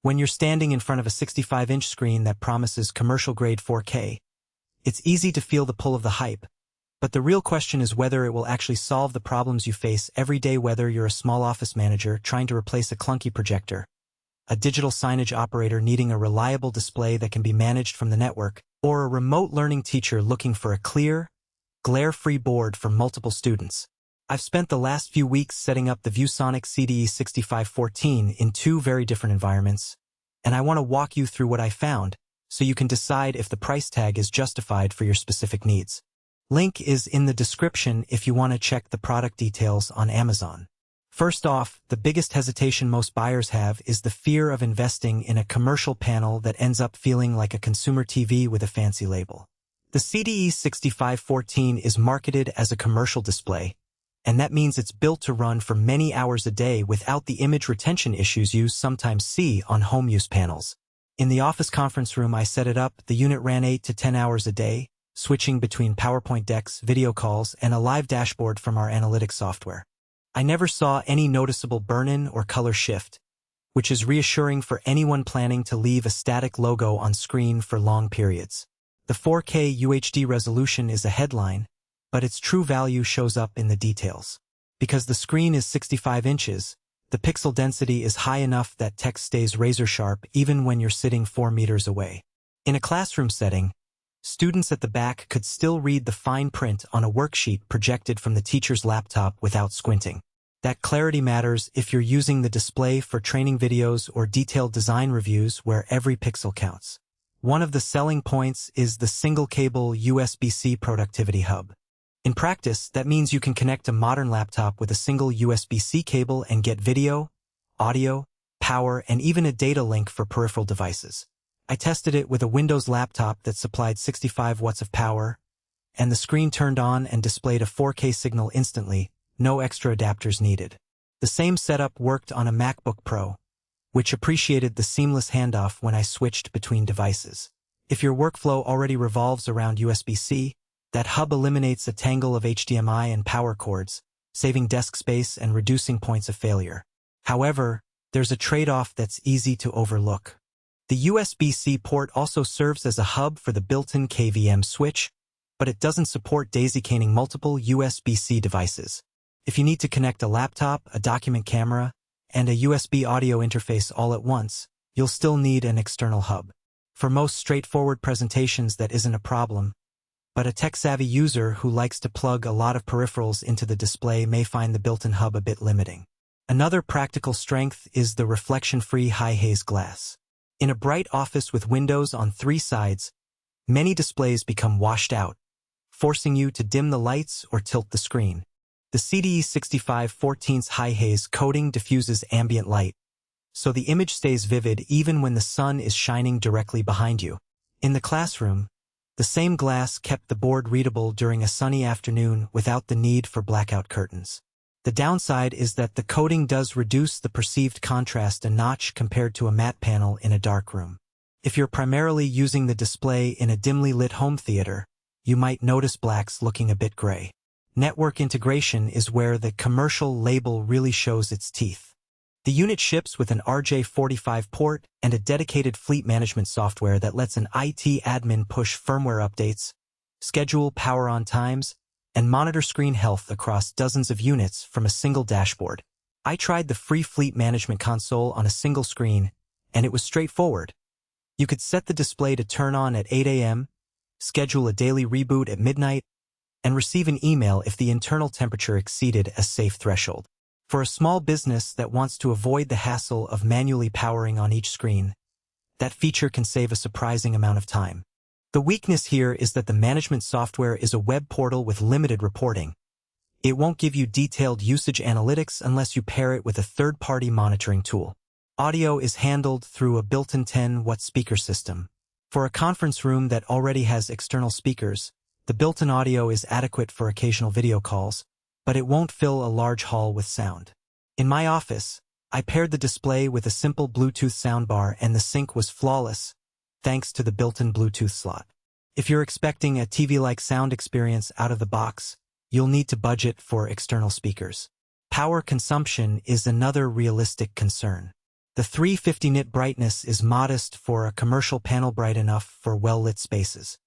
When you're standing in front of a 65-inch screen that promises commercial-grade 4K, it's easy to feel the pull of the hype, but the real question is whether it will actually solve the problems you face every day, whether you're a small office manager trying to replace a clunky projector, a digital signage operator needing a reliable display that can be managed from the network, or a remote learning teacher looking for a clear, glare-free board for multiple students. I've spent the last few weeks setting up the ViewSonic CDE6514 in 2 very different environments, and I want to walk you through what I found so you can decide if the price tag is justified for your specific needs. Link is in the description if you want to check the product details on Amazon. First off, the biggest hesitation most buyers have is the fear of investing in a commercial panel that ends up feeling like a consumer TV with a fancy label. The CDE6514 is marketed as a commercial display, and that means it's built to run for many hours a day without the image retention issues you sometimes see on home use panels. In the office conference room I set it up, the unit ran 8 to 10 hours a day, switching between PowerPoint decks, video calls, and a live dashboard from our analytics software. I never saw any noticeable burn-in or color shift, which is reassuring for anyone planning to leave a static logo on screen for long periods. The 4K UHD resolution is a headline, but its true value shows up in the details. Because the screen is 65 inches, the pixel density is high enough that text stays razor-sharp even when you're sitting 4 meters away. In a classroom setting, students at the back could still read the fine print on a worksheet projected from the teacher's laptop without squinting. That clarity matters if you're using the display for training videos or detailed design reviews where every pixel counts. One of the selling points is the single-cable USB-C productivity hub. In practice, that means you can connect a modern laptop with a single USB-C cable and get video, audio, power, and even a data link for peripheral devices. I tested it with a Windows laptop that supplied 65 watts of power, and the screen turned on and displayed a 4K signal instantly, no extra adapters needed. The same setup worked on a MacBook Pro, which appreciated the seamless handoff when I switched between devices. If your workflow already revolves around USB-C, that hub eliminates a tangle of HDMI and power cords, saving desk space and reducing points of failure. However, there's a trade-off that's easy to overlook. The USB-C port also serves as a hub for the built-in KVM switch, but it doesn't support daisy-chaining multiple USB-C devices. If you need to connect a laptop, a document camera, and a USB audio interface all at once, you'll still need an external hub. For most straightforward presentations, that isn't a problem, but a tech-savvy user who likes to plug a lot of peripherals into the display may find the built-in hub a bit limiting. Another practical strength is the reflection-free High-Haze glass. In a bright office with windows on 3 sides, many displays become washed out, forcing you to dim the lights or tilt the screen. The CDE6514's High-Haze coating diffuses ambient light, so the image stays vivid even when the sun is shining directly behind you. In the classroom, the same glass kept the board readable during a sunny afternoon without the need for blackout curtains. The downside is that the coating does reduce the perceived contrast a notch compared to a matte panel in a dark room. If you're primarily using the display in a dimly lit home theater, you might notice blacks looking a bit gray. Network integration is where the commercial label really shows its teeth. The unit ships with an RJ45 port and a dedicated fleet management software that lets an IT admin push firmware updates, schedule power-on times, and monitor screen health across dozens of units from a single dashboard. I tried the free fleet management console on a single screen, and it was straightforward. You could set the display to turn on at 8 a.m., schedule a daily reboot at midnight, and receive an email if the internal temperature exceeded a safe threshold. For a small business that wants to avoid the hassle of manually powering on each screen, that feature can save a surprising amount of time. The weakness here is that the management software is a web portal with limited reporting. It won't give you detailed usage analytics unless you pair it with a third-party monitoring tool. Audio is handled through a built-in 10-watt speaker system. For a conference room that already has external speakers, the built-in audio is adequate for occasional video calls, but it won't fill a large hall with sound. In my office, I paired the display with a simple Bluetooth soundbar and the sync was flawless, thanks to the built-in Bluetooth slot. If you're expecting a TV-like sound experience out of the box, you'll need to budget for external speakers. Power consumption is another realistic concern. The 350 nit brightness is modest for a commercial panel, bright enough for well-lit spaces.